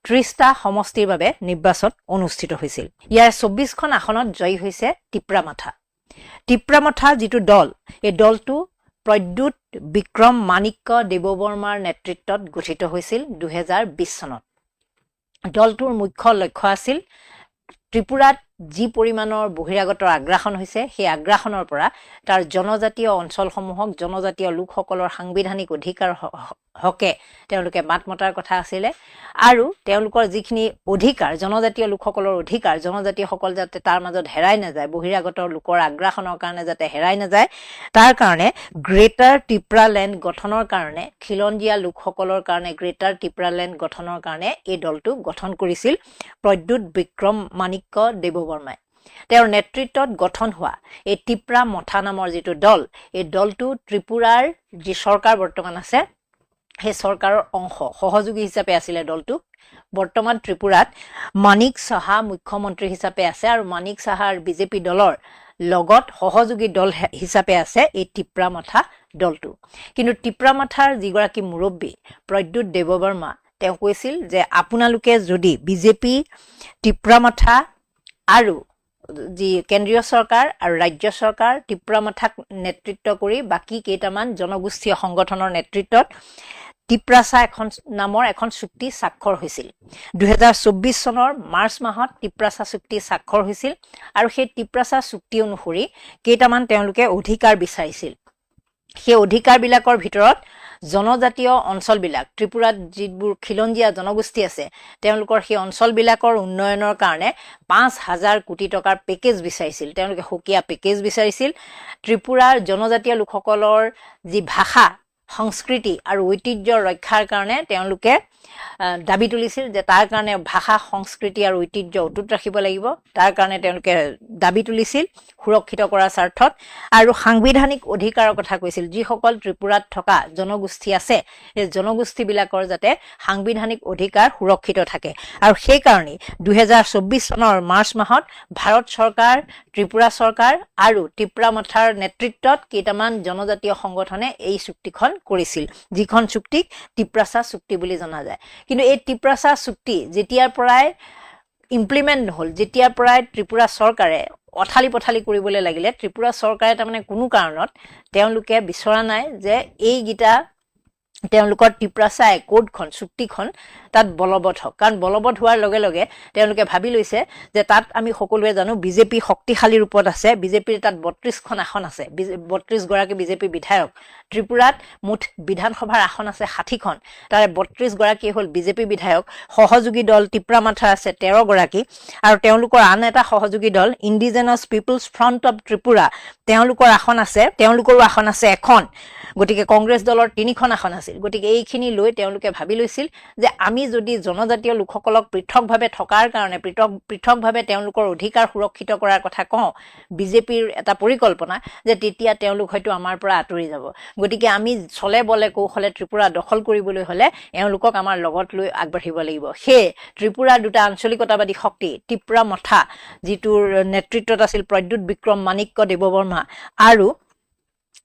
30টা সমষ্টিৰ বাবে নিৰ্বাচন অনুষ্ঠিত হৈছিল ইয়াৰ 24খন আসনত জয়ী হৈছে টিপ্ৰামাথা যিটো দল এই দলটো প্ৰদ্যুৎ বিক্ৰম মাণিক্য দেৱবৰ্মাৰ নেতৃত্বত গঠিত হৈছিল 2020 চনত দলটোৰ মুখ্য লক্ষ্য আছিল ত্ৰিপুৰাত যি পৰিমাণৰ বহিৰাগতৰ আগ্ৰাসন হৈছে সেই আগ্ৰাসনৰ পৰা তাৰ জনজাতীয় অঞ্চলসমূহক জনজাতীয় লোকসকলৰ সাংবিধানিক অধিকাৰ হকে তেওঁলোকে মাত মতাৰ কথা আছিল আৰু তেওঁলোকৰ যিখিনি অধিকাৰ জনজাতীয় লোকসকলৰ অধিকাৰ জনজাতীয়সকল যাতে তাৰ মাজত হেৰাই নাযায় বহিৰাগতৰ লোকৰ আগ্ৰাসনৰ কাৰণে যাতে হেৰাই নাযায় তাৰ কাৰণে গ্ৰেটাৰ ত্ৰিপুৰালেণ্ড গঠনৰ কাৰণে খিলঞ্জীয়া লোকসকলৰ কাৰণে গ্ৰেটাৰ ত্ৰিপুৰালেণ্ড গঠনৰ কাৰণে এই দলটো গঠন কৰিছিল প্ৰদ্যুৎ বিক্ৰম মাণিক্য দেৱবৰ্মাই তেওঁৰ নেতৃত্বত গঠন হোৱা এই টিপ্ৰা মথা নামৰ যিটো দল, এই দলটো ত্ৰিপুৰাৰ যি চৰকাৰ বৰ্তমান আছে সেই চৰকাৰৰ অংশ সহযোগী হিচাপে আছিলে দলটো। বৰ্তমান ত্ৰিপুৰাত মানিক সাহা মুখ্যমন্ত্ৰী হিচাপে আছে আৰু মানিক সাহাৰ বিজেপি দলৰ লগত সহযোগী দল হিচাপে আছে এই টিপ্ৰা মথা দলটো। কিন্তু টিপ্ৰা মথাৰ যিগৰাকী মুৰব্বী প্ৰদ্যুৎ দেৱবৰ্মা তেওঁ কৈছিল যে আপোনালোকে যদি বিজেপি, টিপ্ৰা মথা আৰু যি কেন্দ্ৰীয় চৰকাৰ আৰু ৰাজ্য চৰকাৰ টিপ্ৰা মথাক নেতৃত্ব কৰি বাকী কেইটামান জনগোষ্ঠীয় সংগঠনৰ নেতৃত্বত টিপ্ৰাচা নামৰ এখন চুক্তি স্বাক্ষৰ হৈছিল। 2024 চনৰ মাৰ্চ মাহত টিপ্ৰাচা চুক্তি স্বাক্ষৰ হৈছিল আৰু সেই টিপ্ৰাচা চুক্তি অনুসৰি কেইটামান তেওঁলোকে অধিকাৰ বিচাৰিছিল। সেই অধিকাৰবিলাকৰ ভিতৰত জনজাতীয় অঞ্চলবিলাক, ত্ৰিপুৰাত যিবোৰ খিলঞ্জীয়া জনগোষ্ঠী আছে তেওঁলোকৰ সেই অঞ্চলবিলাকৰ উন্নয়নৰ কাৰণে 5,000 কোটি টকাৰ পেকেজ বিচাৰিছিল। তেওঁলোকে সুকীয়া পেকেজ বিচাৰিছিল। ত্ৰিপুৰাৰ জনজাতীয় লোকসকলৰ যি ভাষা, সংস্কৃতি আৰু ঐতিহ্য ৰক্ষাৰ কাৰণে তেওঁলোকে দাবী তুলিছিল যে তাৰ কাৰণে ভাষা, সংস্কৃতি আৰু ঐতিহ্য অটুট ৰাখিব লাগিব। তাৰ কাৰণে তেওঁলোকে দাবী তুলিছিল সুৰক্ষিত কৰাৰ স্বাৰ্থত, আৰু সাংবিধানিক অধিকাৰৰ কথা কৈছিল। যিসকল ত্ৰিপুৰাত থকা জনগোষ্ঠী আছে সেই জনগোষ্ঠীবিলাকৰ যাতে সাংবিধানিক অধিকাৰ সুৰক্ষিত থাকে। আৰু সেইকাৰণে 2024 চনৰ মাৰ্চ মাহত ভাৰত চৰকাৰ, ত্ৰিপুৰা চৰকাৰ আৰু টিপ্ৰা মথাৰ নেতৃত্বত কেইটামান জনজাতীয় সংগঠনে এই চুক্তিখন কৰিছিল, যিখন চুক্তিক টিপ্ৰাচা চুক্তি বুলি জনা যায়। কিন্তু এই টিপ্ৰাচা চুক্তি যেতিয়াৰ পৰাই ইমপ্লিমেণ্ট নহ'ল, যেতিয়াৰ পৰাই ত্ৰিপুৰা চৰকাৰে অথালি পথালি কৰিবলৈ লাগিলে, ত্ৰিপুৰা চৰকাৰে তাৰমানে কোনো কাৰণত তেওঁলোকে বিচৰা নাই যে এইকেইটা তেওঁলোকৰ টিপ্ৰাচা একৰ্ডখন, চুক্তিখন তাত বলবৎ হওক। কাৰণ বলবৎ হোৱাৰ লগে লগে তেওঁলোকে ভাবি লৈছে যে তাত আমি সকলোৱে জানো বিজেপি শক্তিশালী ৰূপত আছে। বিজেপিৰ তাত 32খন আসন আছে, 32 গৰাকী বিজেপি বিধায়ক। ত্ৰিপুৰাত মুঠ বিধানসভাৰ আসন আছে 60খন, তাৰে 32 গৰাকী হ'ল বিজেপি বিধায়ক। সহযোগী দল টিপ্ৰা মাথাৰ আছে 13 গৰাকী, আৰু তেওঁলোকৰ আন এটা সহযোগী দল indigenous peoples front of Tripura, তেওঁলোকৰো আসন আছে এখন। গতিকে কংগ্ৰেছ দলৰ 3খন আসন আছিল। গতিকে এইখিনি লৈ তেওঁলোকে ভাবি লৈছিল যে আমি যদি জনজাতীয় লোকসকলক পৃথকভাৱে থকাৰ কাৰণে, পৃথকভাৱে তেওঁলোকৰ অধিকাৰ সুৰক্ষিত কৰাৰ কথা কওঁ, বিজেপিৰ এটা পৰিকল্পনা যে তেতিয়া তেওঁলোক হয়তো আমাৰ পৰা আঁতৰি যাব। গতিকে আমি চলে বলে কৌশলে ত্ৰিপুৰা দখল কৰিবলৈ হ'লে এওঁলোকক আমাৰ লগত লৈ আগবাঢ়িব লাগিব। সেয়ে ত্ৰিপুৰাৰ দুটা আঞ্চলিকতাবাদী শক্তি, টিপ্ৰা মথা যিটোৰ নেতৃত্বত আছিল প্ৰদ্যুৎ বিক্ৰম মাণিক্য দেৱবৰ্মা আৰু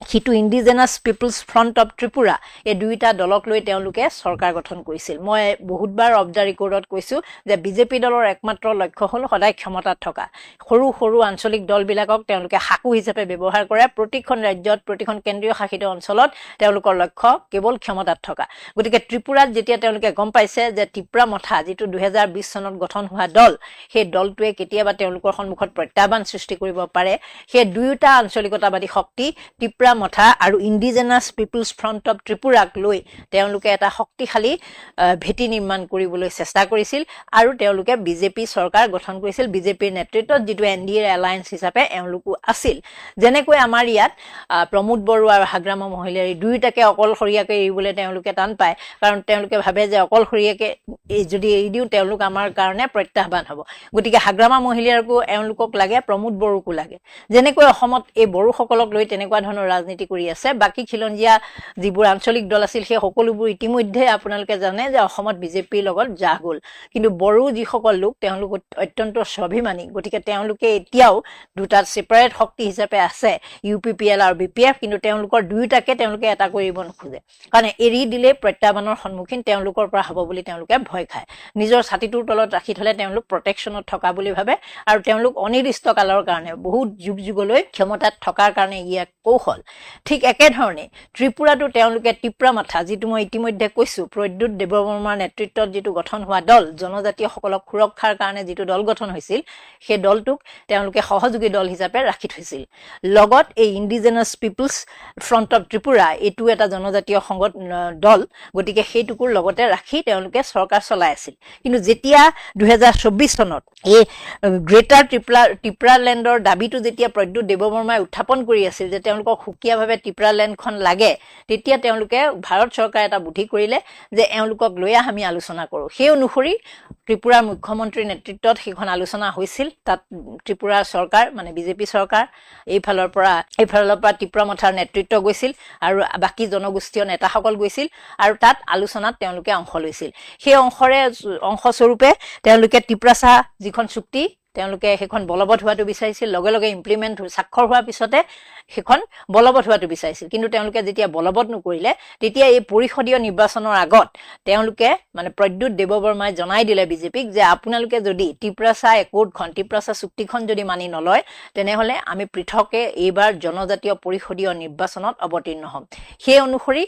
সিটো indigenous peoples front of Tripura, এই দুয়োটা দলক লৈ তেওঁলোকে চৰকাৰ গঠন কৰিছিল। মই বহুতবাৰ অফ দ্য ৰেকৰ্ডত কৈছোঁ যে বিজেপি দলৰ একমাত্ৰ লক্ষ্য হ'ল সদায় ক্ষমতাত থকা। সৰু সৰু আঞ্চলিক দলবিলাকক তেওঁলোকে সাকু হিচাপে ব্যৱহাৰ কৰে। প্ৰতিখন ৰাজ্যত, প্ৰতিখন কেন্দ্ৰীয় শাসিত অঞ্চলত তেওঁলোকৰ লক্ষ্য কেৱল ক্ষমতাত থকা। গতিকে ত্ৰিপুৰাত যেতিয়া তেওঁলোকে গম পাইছে যে টিপ্ৰা মথা যিটো 2020 চনত গঠন হোৱা দল, সেই দলটোৱে কেতিয়াবা তেওঁলোকৰ সন্মুখত প্ৰত্যাহ্বান সৃষ্টি কৰিব পাৰে, সেই দুয়োটা আঞ্চলিকতাবাদী শক্তি টিপ্ৰা মথা আৰু ইণ্ডিজেনাছ পিপুলছ ফ্ৰণ্ট অৱ ত্ৰিপুৰাক লৈ তেওঁলোকে এটা শক্তিশালী ভেটি নিৰ্মাণ কৰিবলৈ চেষ্টা কৰিছিল আৰু তেওঁলোকে বিজেপি চৰকাৰ গঠন কৰিছিল। বিজেপিৰ নেতৃত্বত যিটো NDA এলায়েন্স হিচাপে এওঁলোকো আছিল। যেনেকৈ আমাৰ ইয়াত প্ৰমোদ বড়ো আৰু হাগ্ৰামা মহিলাৰী দুয়োটাকে অকলশৰীয়াকৈ এৰিবলৈ তেওঁলোকে টান পায়, কাৰণ তেওঁলোকে ভাবে যে অকলশৰীয়াকৈ যদি এৰি দিওঁ তেওঁলোক আমাৰ কাৰণে প্ৰত্যাহ্বান হ'ব। গতিকে হাগ্ৰামা মহিলাৰকো এওঁলোকক লাগে, প্ৰমোদ বড়োকো লাগে। যেনেকৈ অসমত এই বড়োসকলক লৈ তেনেকুৱা ধৰণৰ ৰাজনীতি কৰি আছে। বাকী খিলঞ্জীয়া যিবোৰ আঞ্চলিক দল আছিল সেই সকলোবোৰ ইতিমধ্যে আপোনালোকে জানে যে অসমত বিজেপিৰ লগত জাহ গ'ল। কিন্তু বড়ো যিসকল লোক তেওঁলোক অত্যন্ত স্বাভিমানী। গতিকে তেওঁলোকে এতিয়াও দুটা ছেপাৰেট শক্তি হিচাপে আছে, UPPL আৰু BPF, কিন্তু তেওঁলোকৰ দুয়োটাকে তেওঁলোকে এটা কৰিব নোখোজে। কাৰণ এৰি দিলে প্ৰত্যাহ্বানৰ সন্মুখীন তেওঁলোকৰ পৰা হ'ব বুলি তেওঁলোকে ভয় খায়। নিজৰ ছাতিটোৰ তলত ৰাখি থ'লে তেওঁলোক প্ৰটেকশ্যনত থকা বুলি ভাবে, আৰু তেওঁলোক অনিৰ্দিষ্ট কালৰ কাৰণে, বহুত যুগ যুগলৈ ক্ষমতাত থকাৰ কাৰণে ইয়াক কৌশল। ঠিক একেধৰণে ত্ৰিপুৰাটো তেওঁলোকে টিপ্ৰা মাথা, যিটো মই ইতিমধ্যে কৈছোঁ প্ৰদ্যুৎ দেৱবৰ্মাৰ নেতৃত্বত যিটো গঠন হোৱা দল, জনজাতীয়সকলক সুৰক্ষাৰ কাৰণে যিটো দল গঠন হৈছিল, সেই দলটোক তেওঁলোকে সহযোগী দল হিচাপে ৰাখি থৈছিল। লগত এই indigenous peoples front of Tripura, এইটো এটা জনজাতীয় দল, গতিকে সেইটোকোৰ লগতে ৰাখি তেওঁলোকে চৰকাৰ চলাই আছিল। কিন্তু যেতিয়া 2024 চনত এই গ্ৰেটাৰ টিপ্ৰালেণ্ডৰ দাবীটো যেতিয়া প্ৰদ্যুৎ দেৱবৰ্মাই উত্থাপন কৰি আছিল যে তেওঁলোকক সুকীয়াভাৱে ত্ৰিপুৰালেণ্ডখন লাগে তেতিয়া তেওঁলোকে ভাৰত চৰকাৰে এটা বুদ্ধি কৰিলে যে এওঁলোকক লৈ আমি আলোচনা কৰোঁ সেই অনুসৰি ত্ৰিপুৰাৰ মুখ্যমন্ত্ৰীৰ নেতৃত্বত সেইখন আলোচনা হৈছিল তাত ত্ৰিপুৰা চৰকাৰ মানে বিজেপি চৰকাৰ এইফালৰ পৰা ত্ৰিপুৰা মাথাৰ নেতৃত্ব গৈছিল আৰু বাকী জনগোষ্ঠীয় নেতাসকল গৈছিল আৰু তাত আলোচনাত তেওঁলোকে অংশ লৈছিল সেই অংশস্বৰূপে তেওঁলোকে ত্ৰিপুৰাচা যিখন চুক্তি তেওঁলোকে সেইখন বলবৎ হোৱাটো বিচাৰিছিল লগে লগে ইমপ্লিমেণ্ট স্বাক্ষৰ হোৱাৰ পিছতে সেইখন বলবৎ হোৱাটো বিচাৰিছিল কিন্তু তেওঁলোকে যেতিয়া বলবৎ নকৰিলে তেতিয়া এই পৰিষদীয় নিৰ্বাচনৰ আগত তেওঁলোকে মানে প্ৰদ্যুৎ দেৱবৰ্মাই জনাই দিলে বিজেপিক যে আপোনালোকে যদি ত্ৰিপুৰাচা একৰ্ডখন ত্ৰিপুৰাচা চুক্তিখন যদি মানি নলয় তেনেহ'লে আমি পৃথকে এইবাৰ জনজাতীয় পৰিষদীয় নিৰ্বাচনত অৱতীৰ্ণ হ'ম সেই অনুসৰি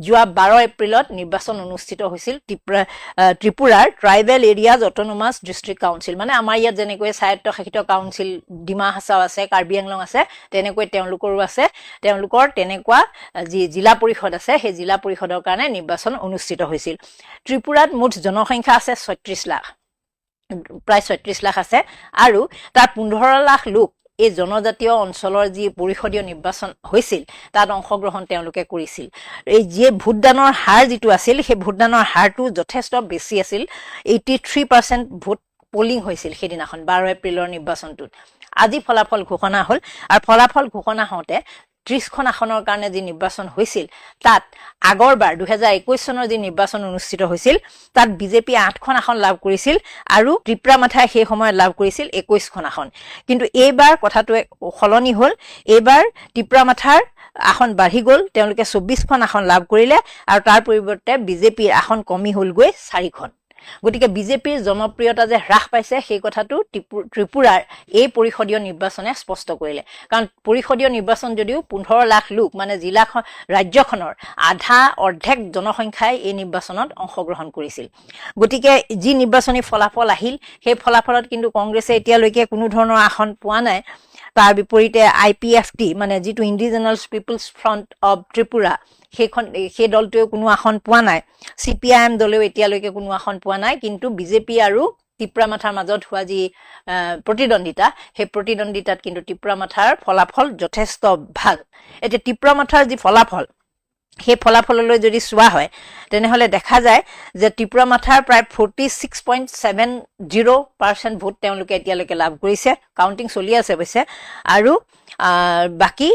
যোৱা 12 এপ্ৰিলত নিৰ্বাচন অনুষ্ঠিত হৈছিল ত্ৰিপুৰাৰ tribal areas autonomous district council মানে আমাৰ ইয়াত যেনেকৈ স্বায়ত্তশাসিত কাউন্সিল ডিমা হাছাও আছে কাৰ্বি আংলং আছে তেনেকৈ তেওঁলোকৰো আছে তেওঁলোকৰ তেনেকুৱা যি জিলা পৰিষদ আছে সেই জিলা পৰিষদৰ কাৰণে নিৰ্বাচন অনুষ্ঠিত হৈছিল ত্ৰিপুৰাত মুঠ জনসংখ্যা আছে 36 লাখ প্ৰায় 36 লাখ আছে আৰু তাৰ 15 লাখ লোক এই জনজাতীয় অঞ্চলৰ যি পৰিষদীয় নিৰ্বাচন হৈছিল তাত অংশগ্ৰহণ তেওঁলোকে কৰিছিল এই যে ভোটদানৰ হাৰ যিটো আছিল সেই ভোটদানৰ হাৰটো যথেষ্ট বেছি আছিল 83% ভোট পোলিং হৈছিল সেইদিনাখন 12 এপ্ৰিলৰ নিৰ্বাচনটোত আজি ফলাফল ঘোষণা হ'ল আৰু ফলাফল ঘোষণা হওঁতে 30খন আসনৰ কাৰণে যি নিৰ্বাচন হৈছিল তাত আগৰবাৰ 2021 চনৰ যি নিৰ্বাচন অনুষ্ঠিত হৈছিল তাত বিজেপি 8খন আসন লাভ কৰিছিল আৰু ত্ৰিপুৰা মাথাই সেই সময়ত লাভ কৰিছিল 21খন আসন কিন্তু এইবাৰ কথাটো সলনি হ'ল এইবাৰ ত্ৰিপুৰা মাথাৰ আসন বাঢ়ি গ'ল তেওঁলোকে 24খন আসন লাভ কৰিলে আৰু তাৰ পৰিৱৰ্তে বিজেপিৰ আসন কমি হ'লগৈ 4খন গতিকে বিজেপিৰ জনপ্ৰিয়তা যে হ্ৰাস পাইছে সেই কথাটো ত্ৰিপুৰাৰ এই পৰিষদীয় নিৰ্বাচনে স্পষ্ট কৰিলে কাৰণ পৰিষদীয় নিৰ্বাচন যদিও 15 লাখ লোক মানে জিলাখন ৰাজ্যখনৰ অৰ্ধেক জনসংখ্যাই এই নিৰ্বাচনত অংশগ্ৰহণ কৰিছিল গতিকে যি নিৰ্বাচনী ফলাফল আহিল সেই ফলাফলত কিন্তু কংগ্ৰেছে এতিয়ালৈকে কোনো ধৰণৰ আসন পোৱা নাই তাৰ বিপৰীতে IPFT মানে যিটো indigenous peoples front of Tripura সেই দলটোৱে কোনো আসন পোৱা নাই CPIM দলেও এতিয়ালৈকে কোনো আসন পোৱা নাই কিন্তু বিজেপি আৰু ত্ৰিপুৰা মাথাৰ মাজত হোৱা যি প্ৰতিদ্বন্দিতা সেই প্ৰতিদ্বন্দিতাত কিন্তু ত্ৰিপুৰা মাথাৰ ফলাফল যথেষ্ট ভাল এতিয়া ত্ৰিপুৰা মাথাৰ যি ফলাফল সেই ফলাফললৈ যদি চোৱা হয় তেনেহ'লে দেখা যায় যে ত্ৰিপুৰা মাথাৰ প্ৰায় 46.70% ভোট তেওঁলোকে এতিয়ালৈকে লাভ কৰিছে কাউন্টিং চলি আছে অৱশ্যে আৰু বাকি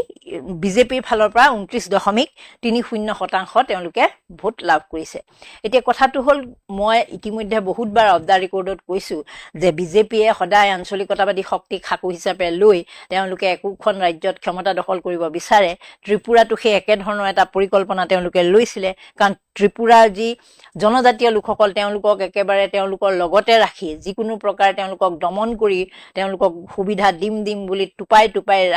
বিজেপিৰ ফালৰ পৰা 29.30% তেওঁলোকে ভোট লাভ কৰিছে এতিয়া কথাটো হ'ল মই ইতিমধ্যে বহুতবাৰ অফ দা ৰেকৰ্ডত কৈছো যে বিজেপিয়ে সদায় আঞ্চলিকতাবাদী শক্তিক সাকু হিচাপে লৈ তেওঁলোকে একোখন ৰাজ্যত ক্ষমতা দখল কৰিব বিচাৰে ত্ৰিপুৰাটো সেই একেধৰণৰ এটা পৰিকল্পনা তেওঁলোকে লৈছিলে কাৰণ ত্ৰিপুৰাৰ যি জনজাতীয় লোকসকল তেওঁলোকক একেবাৰে তেওঁলোকৰ লগতে ৰাখি যিকোনো প্ৰকাৰ তেওঁলোকক দমন কৰি তেওঁলোকক সুবিধা দিম বুলি টুপাই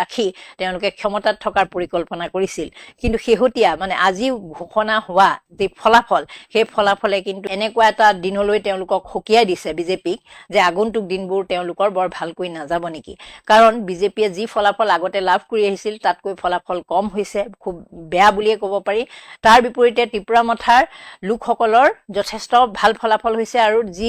ৰাখি তেওঁলোকে ক্ষমতাত থকাৰ পৰিকল্পনা কৰিছিল কিন্তু শেহতীয়া মানে আজি ঘোষণা হোৱা যে ফলাফল সেই ফলাফলে কিন্তু এনেকুৱা এটা দিনলৈ তেওঁলোকক সকীয়াই দিছে বিজেপিক যে আগন্তুক দিনবোৰ তেওঁলোকৰ বৰ ভালকৈ নাযাব নেকি কাৰণ বিজেপিয়ে যি ফলাফল আগতে লাভ কৰি আহিছিল তাতকৈ ফলাফল কম হৈছে খুব বেয়া বুলিয়ে ক'ব পাৰি তাৰ বিপৰীতে ত্ৰিপুৰা মাথাৰ লোকসকলৰ যথেষ্ট ভাল ফলাফল হৈছে আৰু যি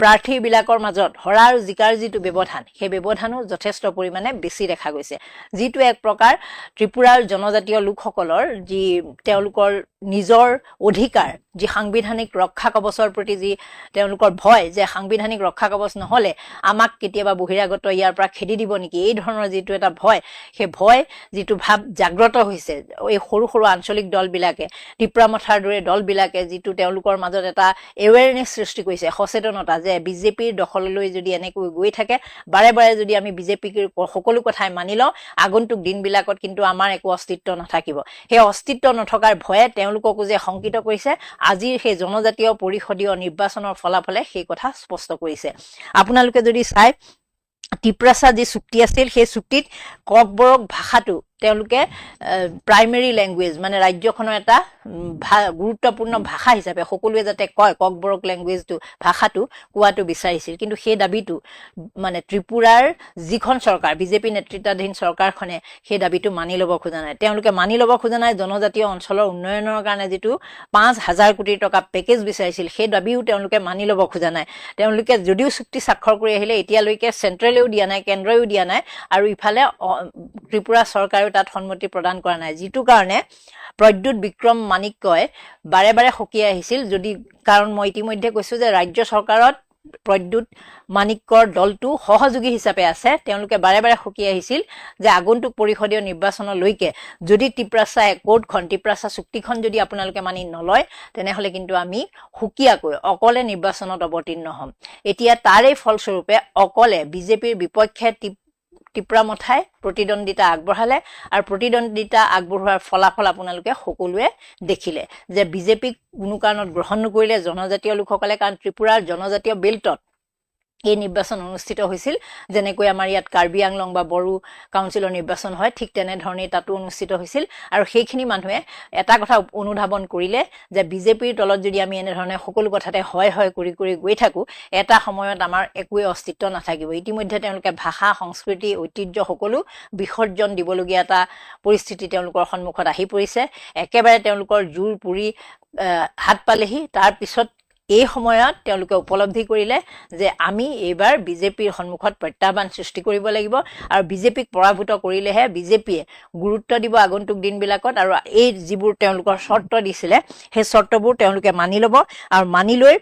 প্ৰাৰ্থীবিলাকৰ মাজত হৰা আৰু জিকাৰ যিটো ব্যৱধান সেই ব্যৱধানো যথেষ্ট পৰিমাণে বেছি দেখা গৈছে যিটো এক প্ৰকাৰ ত্ৰিপুৰাৰ জনজাতীয় লোকসকলৰ যি তেওঁলোকৰ নিজৰ অধিকাৰ যি সাংবিধানিক ৰক্ষা কৱচৰ প্ৰতি যি তেওঁলোকৰ ভয় যে সাংবিধানিক ৰক্ষা কৱচ নহ'লে আমাক কেতিয়াবা বহিৰাগত ইয়াৰ পৰা খেদি দিব নেকি এই ধৰণৰ যিটো এটা ভয় সেই ভয় যিটো ভাৱ জাগ্ৰত হৈছে এই সৰু আঞ্চলিক দলবিলাকে ত্ৰিপুৰা মাথাৰ দৰে দলবিলাকে যিটো তেওঁলোকৰ মাজত এটা এৱেৰনেছ সৃষ্টি কৰিছে সচেতনতা যে বিজেপিৰ দখললৈ যদি এনেকৈ গৈ থাকে বাৰে যদি আমি বিজেপিক সকলো কথাই মানি লওঁ আগন্তুক দিনবিলাকত কিন্তু আমাৰ একো অস্তিত্ব নাথাকিব সেই অস্তিত্ব নথকাৰ ভয়ে তেওঁলোককো যে শংকিত কৰিছে আজিৰ সেই জনজাতীয় পৰিষদীয় নিৰ্বাচনৰ ফলাফলে সেই কথা স্পষ্ট কৰিছে আপোনালোকে যদি চাই ত্ৰিপুৰাচা যি চুক্তি আছিল সেই চুক্তিত ককবৰক ভাষাটো তেওঁলোকে প্ৰাইমেৰী লেংগুৱেজ মানে ৰাজ্যখনৰ এটা গুৰুত্বপূৰ্ণ ভাষা হিচাপে সকলোৱে যাতে কয় ককবৰক লেংগুৱেজটো ভাষাটো কোৱাটো বিচাৰিছিল কিন্তু সেই দাবীটো মানে ত্ৰিপুৰাৰ যিখন চৰকাৰ বিজেপি নেতৃত্বাধীন চৰকাৰখনে সেই দাবীটো মানি ল'ব খোজা নাই তেওঁলোকে মানি ল'ব খোজা নাই জনজাতীয় অঞ্চলৰ উন্নয়নৰ কাৰণে যিটো 5,000 কোটি টকা পেকেজ বিচাৰিছিল সেই দাবীও তেওঁলোকে মানি ল'ব খোজা নাই তেওঁলোকে যদিও চুক্তি স্বাক্ষৰ কৰি আহিলে এতিয়ালৈকে চেণ্ট্ৰেলেও দিয়া নাই কেন্দ্ৰও দিয়া নাই আৰু ইফালে ত্ৰিপুৰা চৰকাৰেও চৰকাৰেও তাত সন্মতি প্ৰদান কৰা নাই, যিটো কাৰণে প্ৰদ্যুৎ বিক্ৰম মাণিক্যই বাৰে বাৰে সকীয়াই আহিছিল। যদি কাৰণ মই ইতিমধ্যে কৈছোঁ যে ৰাজ্য চৰকাৰত প্ৰদ্যুৎ মাণিক্যৰ দলটো সহযোগী হিচাপে আছে, তেওঁলোকে বাৰে বাৰে সকীয়াই আহিছিল যে আগন্তুক পৰিষদীয় নিৰ্বাচনলৈকে যদি টিপ্ৰাছা টিপ্ৰাছা চুক্তিখন যদি আপোনালোকে মানি নলয়, তেনেহ'লে কিন্তু আমি সুকীয়াকৈ অকলে নিৰ্বাচনত অৱতীৰ্ণ হ'ম। এতিয়া তাৰে ফলস্বৰূপে অকলে বিজেপিৰ বিপক্ষে টিপ্ৰামথাই প্ৰতিদ্বন্দ্বিতা আগবঢ়ালে, আৰু প্ৰতিদ্বন্দ্বিতা আগবঢ়োৱাৰ ফলাফল আপোনালোকে সকলোৱে দেখিলে যে বিজেপিক কোনো কাৰণত গ্ৰহণ নকৰিলে জনজাতীয় লোকসকলে, কাৰণ ত্ৰিপুৰাৰ জনজাতীয় বেল্টত এই নিৰ্বাচন অনুষ্ঠিত হৈছিল। যেনেকৈ আমাৰ ইয়াত কাৰ্বি আংলং বা বড়ো কাউন্সিলৰ নিৰ্বাচন হয়, ঠিক তেনেধৰণেই তাতো অনুষ্ঠিত হৈছিল। আৰু সেইখিনি মানুহে এটা কথা অনুধাৱন কৰিলে যে বিজেপিৰ তলত যদি আমি এনেধৰণে সকলো কথাতে হয় হয় কৰি কৰি গৈ থাকোঁ, এটা সময়ত আমাৰ একোৱে অস্তিত্ব নাথাকিব। ইতিমধ্যে তেওঁলোকে ভাষা, সংস্কৃতি, ঐতিহ্য সকলো বিসৰ্জন দিবলগীয়া এটা পৰিস্থিতি তেওঁলোকৰ সন্মুখত আহি পৰিছে। একেবাৰে তেওঁলোকৰ জোৰ পুৰি হাত পালেহি। তাৰপিছত এই সময়ত তেওঁলোকে উপলব্ধি কৰিলে যে আমি এইবাৰ বিজেপিৰ সন্মুখত প্ৰত্যাহ্বান সৃষ্টি কৰিব লাগিব, আৰু বিজেপিক পৰাভূত কৰিলেহে বিজেপিয়ে গুৰুত্ব দিব আগন্তুক দিনবিলাকত। আৰু এই যিবোৰ তেওঁলোকৰ চৰ্ত দিছিলে, সেই চৰ্তবোৰ তেওঁলোকে মানি ল'ব, আৰু মানি লৈ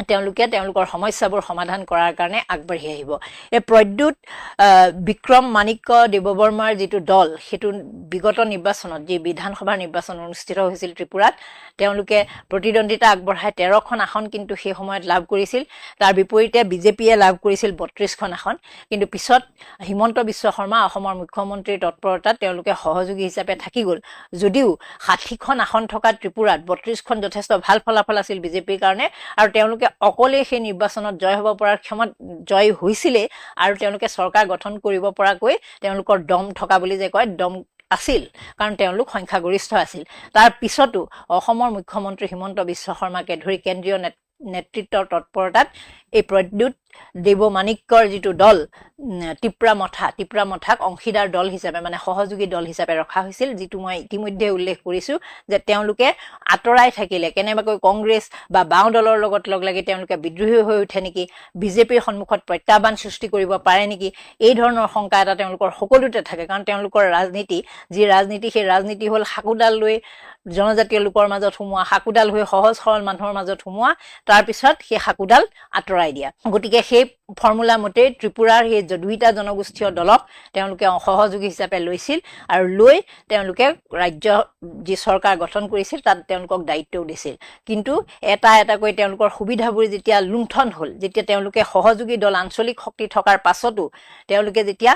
তেওঁলোকে তেওঁলোকৰ সমস্যাবোৰ সমাধান কৰাৰ কাৰণে আগবাঢ়ি আহিব। এই প্ৰদ্যুৎ বিক্ৰম মাণিক্য দেৱবৰ্মাৰ যিটো দল, সেইটো বিগত নিৰ্বাচনত যি বিধানসভাৰ নিৰ্বাচন অনুষ্ঠিত হৈছিল ত্ৰিপুৰাত, তেওঁলোকে প্ৰতিদ্বন্দ্বিতা আগবঢ়াই 13খন আসন কিন্তু সেই সময়ত লাভ কৰিছিল। তাৰ বিপৰীতে বিজেপিয়ে লাভ কৰিছিল 32খন আসন। কিন্তু পিছত হিমন্ত বিশ্ব শৰ্মা অসমৰ মুখ্যমন্ত্ৰীৰ তৎপৰতাত তেওঁলোকে সহযোগী হিচাপে থাকি গ'ল। যদিও 60খন আসন থকা ত্ৰিপুৰাত 32খন যথেষ্ট ভাল ফলাফল আছিল বিজেপিৰ কাৰণে, আৰু তেওঁলোকে অকলে সেই নিৰ্বাচনত জয় হ'ব পৰাৰ জয় হৈছিলে, আৰু তেওঁলোকে চৰকাৰ গঠন কৰিব পৰাকৈ তেওঁলোকৰ দম থকা বুলি যে কয়, দম আছিল, কাৰণ তেওঁলোক সংখ্যাগৰিষ্ঠ আছিল। তাৰ পিছতো অসমৰ মুখ্যমন্ত্ৰী হিমন্ত বিশ্ব শৰ্মাকে ধৰি কেন্দ্ৰীয় নেতৃত্বৰ তৎপৰতাত এই প্ৰদ্যুৎ দেৱমাণিক্যৰ যিটো দল টিপ্ৰামথাক অংশীদাৰ দল হিচাপে, মানে সহযোগী দল হিচাপে ৰখা হৈছিল, যিটো মই ইতিমধ্যে উল্লেখ কৰিছোঁ যে তেওঁলোকে আঁতৰাই থাকিলে। কেনেবাকৈ কংগ্ৰেছ বা বাওঁ দলৰ লগত লগ লাগি তেওঁলোকে বিদ্ৰোহী হৈ উঠে নেকি, বিজেপিৰ সন্মুখত প্ৰত্যাহ্বান সৃষ্টি কৰিব পাৰে নেকি, এই ধৰণৰ শংকা এটা তেওঁলোকৰ সকলোতে থাকে। কাৰণ তেওঁলোকৰ ৰাজনীতি, সেই ৰাজনীতি হ'ল সাকোডাল লৈ জনজাতীয় লোকৰ মাজত সোমোৱা, সাকোডাল হৈ সহজ সৰল মানুহৰ মাজত সোমোৱা, তাৰপিছত সেই সাকোডাল আঁতৰাই দিয়া। গতিকে সেই ফৰ্মুলা মতেই ত্ৰিপুৰাৰ সেই 2টা জনগোষ্ঠীয় দলক তেওঁলোকে সহযোগী হিচাপে লৈছিল, আৰু লৈ তেওঁলোকে ৰাজ্য যি চৰকাৰ গঠন কৰিছিল তাত তেওঁলোকক দায়িত্বও দিছিল। কিন্তু এটা এটাকৈ তেওঁলোকৰ সুবিধাবোৰ যেতিয়া লুণ্ঠন হ'ল, যেতিয়া তেওঁলোকে সহযোগী দল আঞ্চলিক শক্তি থকাৰ পাছতো তেওঁলোকে যেতিয়া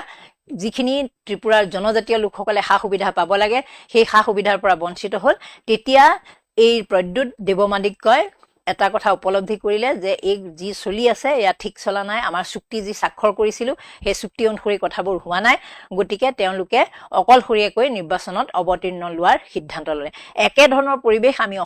যিখিনি ত্ৰিপুৰাৰ জনজাতীয় লোকসকলে সা সুবিধা পাব লাগে সেই সা সুবিধাৰ পৰা বঞ্চিত হ'ল, তেতিয়া এই প্ৰদ্যুৎ দেৱমাণিক্যই এটা কথা উপলব্ধি কৰিলে যে এই যি চলি আছে এয়া ঠিক চলা নাই, আমাৰ চুক্তি যি স্বাক্ষৰ কৰিছিলোঁ সেই চুক্তি অনুসৰি কথাবোৰ হোৱা নাই। গতিকে তেওঁলোকে অকলশৰীয়াকৈ নিৰ্বাচনত অৱতীৰ্ণ লোৱাৰ সিদ্ধান্ত ল'লে। একেধৰণৰ পৰিৱেশ আমি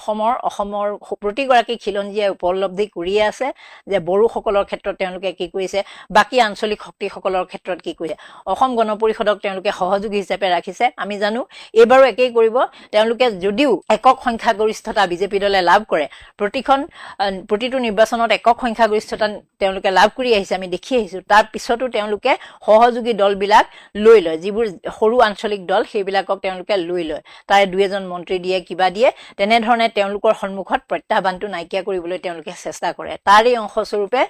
অসমৰ প্ৰতিগৰাকী খিলঞ্জীয়াই উপলব্ধি কৰিয়ে আছে যে বড়োসকলৰ ক্ষেত্ৰত তেওঁলোকে কি কৰিছে, বাকী আঞ্চলিক শক্তিসকলৰ ক্ষেত্ৰত কি কৰিছে। অসম গণ পৰিষদক তেওঁলোকে সহযোগী হিচাপে ৰাখিছে। আমি জানো এইবাৰো একেই কৰিব। তেওঁলোকে যদিও একক সংখ্যাগৰিষ্ঠতা বিজেপি দলে লাভ কৰে, প্ৰতিটো নিৰ্বাচনত একক সংখ্যাগৰিষ্ঠতা তেওঁলোকে লাভ কৰি আহিছে, আমি দেখি আহিছোঁ। তাৰ পিছতো তেওঁলোকে সহযোগী দলবিলাক লৈ লয়, যিবোৰ সৰু আঞ্চলিক দল সেইবিলাকক তেওঁলোকে লৈ লয়, তাৰে 2-এজন মন্ত্ৰী দিয়ে, কিবা দিয়ে, তেনেধৰণে তেওঁলোকৰ সন্মুখত প্ৰত্যাহ্বানটো নাইকিয়া কৰিবলৈ তেওঁলোকে চেষ্টা কৰে। তাৰেই অংশস্বৰূপে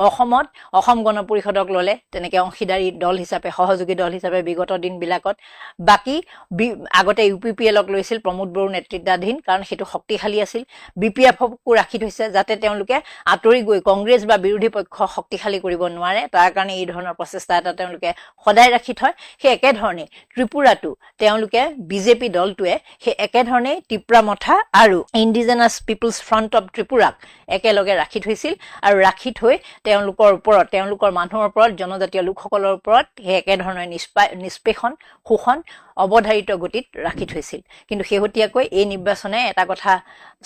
অসমত অসম গণ পৰিষদক ল'লে তেনেকৈ অংশীদাৰী দল হিচাপে, সহযোগী দল হিচাপে বিগত দিনবিলাকত। বাকী আগতে UPPLক লৈছিল প্ৰমোদ বড়ো নেতৃত্বাধীন, কাৰণ সেইটো শক্তিশালী আছিল। BPFকো ৰাখি থৈছে যাতে তেওঁলোকে আঁতৰি গৈ কংগ্ৰেছ বা বিৰোধী পক্ষ শক্তিশালী কৰিব নোৱাৰে, তাৰ কাৰণে এই ধৰণৰ প্ৰচেষ্টা এটা তেওঁলোকে সদায় ৰাখি থয়। সেই একেধৰণে ত্ৰিপুৰাটো তেওঁলোকে বিজেপি দলটোৱে সেই একেধৰণেই টিপ্ৰামথা আৰু ইণ্ডিজেনাছ পিপুলছ ফ্ৰণ্ট অৱ ত্ৰিপুৰাক একেলগে ৰাখি থৈছিল, আৰু ৰাখি থৈ তেওঁলোকৰ ওপৰত, তেওঁলোকৰ মানুহৰ ওপৰত, জনজাতীয় লোকসকলৰ ওপৰত সেই একেধৰণে নিষ্পেষণ, শোষণ অৱধাৰিত গতিত ৰাখি থৈছিল। কিন্তু শেহতীয়াকৈ এই নিৰ্বাচনে এটা কথা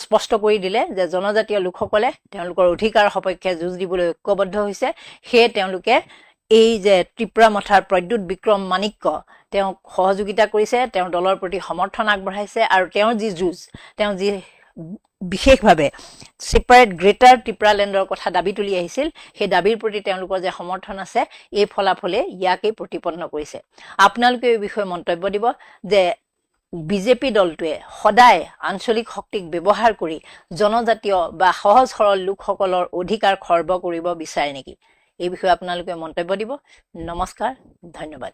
স্পষ্ট কৰি দিলে যে জনজাতীয় লোকসকলে তেওঁলোকৰ অধিকাৰৰ সপক্ষে যুঁজ দিবলৈ ঐক্যবদ্ধ হৈছে। সেয়ে তেওঁলোকে এই যে টিপ্ৰামথাৰ প্ৰদ্যুৎ বিক্ৰম মাণিক্য তেওঁক সহযোগিতা কৰিছে, তেওঁৰ দলৰ প্ৰতি সমৰ্থন আগবঢ়াইছে, আৰু তেওঁৰ যি যুঁজ, তেওঁ যি বিশেষভাৱে ছেপাৰেট গ্ৰেটাৰ ত্ৰিপুৰালেণ্ডৰ কথা দাবী তুলি আহিছিল সেই দাবীৰ প্ৰতি তেওঁলোকৰ যে সমৰ্থন আছে এই ফলাফলে ইয়াকেই প্ৰতিপন্ন কৰিছে আপোনালোকে এই বিষয়ে মন্তব্য দিব যে বিজেপি দলটোৱে সদায় আঞ্চলিক শক্তিক ব্যৱহাৰ কৰি জনজাতীয় বা সহজ সৰল লোকসকলৰ অধিকাৰ খৰ্ব কৰিব বিচাৰে নেকি এই বিষয়ে আপোনালোকে মন্তব্য দিব নমস্কাৰ ধন্যবাদ